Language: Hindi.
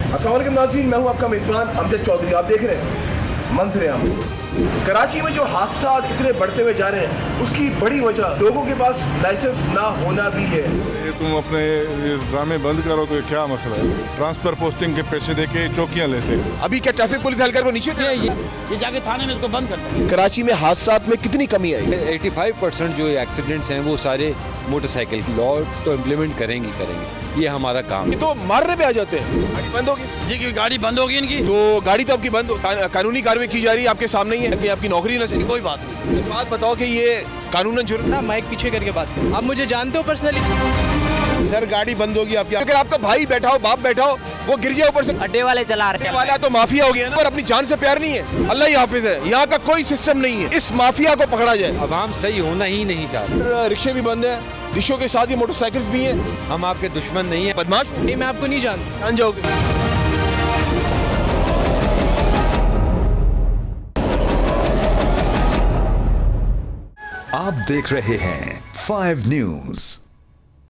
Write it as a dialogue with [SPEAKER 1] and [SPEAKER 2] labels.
[SPEAKER 1] अस्सलाम वालेकुम नाज़रीन, मैं हूं आपका मेज़बान अमजद चौधरी। आप देख रहे हैं मंजर आम। कराची में जो हादसा इतने बढ़ते हुए जा रहे हैं उसकी बड़ी वजह लोगों के पास लाइसेंस ना होना भी है।
[SPEAKER 2] ये तुम अपने ये ड्रामे बंद करो तो ये क्या मसला है? ट्रांसफर पोस्टिंग के पैसे देके चौकियां लेते हैं।
[SPEAKER 1] अभी क्या ट्रैफिक पुलिस हल्कर को नीचे
[SPEAKER 3] ये जाके थाने में इसको बंद करते हैं।
[SPEAKER 1] कराची में हादसात में कितनी कमी आई?
[SPEAKER 4] 85% जो एक्सीडेंट्स हैं वो सारे मोटरसाइकिल। लॉ तो इम्प्लीमेंट करेंगे, ये हमारा काम है।
[SPEAKER 1] ये तो मारने पे आ जाते हैं। गाड़ी बंद होगी
[SPEAKER 3] जी की गाड़ी बंद होगी इनकी।
[SPEAKER 1] तो गाड़ी तो आपकी बंद हो, कानूनी कार्रवाई की जा रही है आपके सामने ही है कि आपकी नौकरी ना चली।
[SPEAKER 3] कोई बात नहीं।
[SPEAKER 1] बात बताओ कि ये कानूनन जुर्म
[SPEAKER 5] ना माइक पीछे करके बात करो। आप मुझे जानते हो पर्सनली?
[SPEAKER 1] इधर गाड़ी बंद होगी आपकी। अगर आपका भाई बैठा हो, बाप बैठा हो, वो गिर जाए ऊपर से,
[SPEAKER 5] अड्डे वाले चला रहे
[SPEAKER 1] वाला तो माफिया हो गया ना। पर अपनी जान से प्यार नहीं है। अल्लाह ही हाफिज है। यहाँ का कोई सिस्टम नहीं है। इस माफिया को पकड़ा जाए।
[SPEAKER 4] अवाम सही होना ही नहीं चाहती।
[SPEAKER 1] रिक्शे भी बंद है, रिक्शों के साथ ही मोटरसाइकिल्स भी हैं।
[SPEAKER 4] हम आपके दुश्मन नहीं है।
[SPEAKER 1] बदमाश
[SPEAKER 5] नहीं, मैं आपको नहीं जानता।
[SPEAKER 1] जान जाओगे।
[SPEAKER 6] आप देख रहे हैं 5 न्यूज़।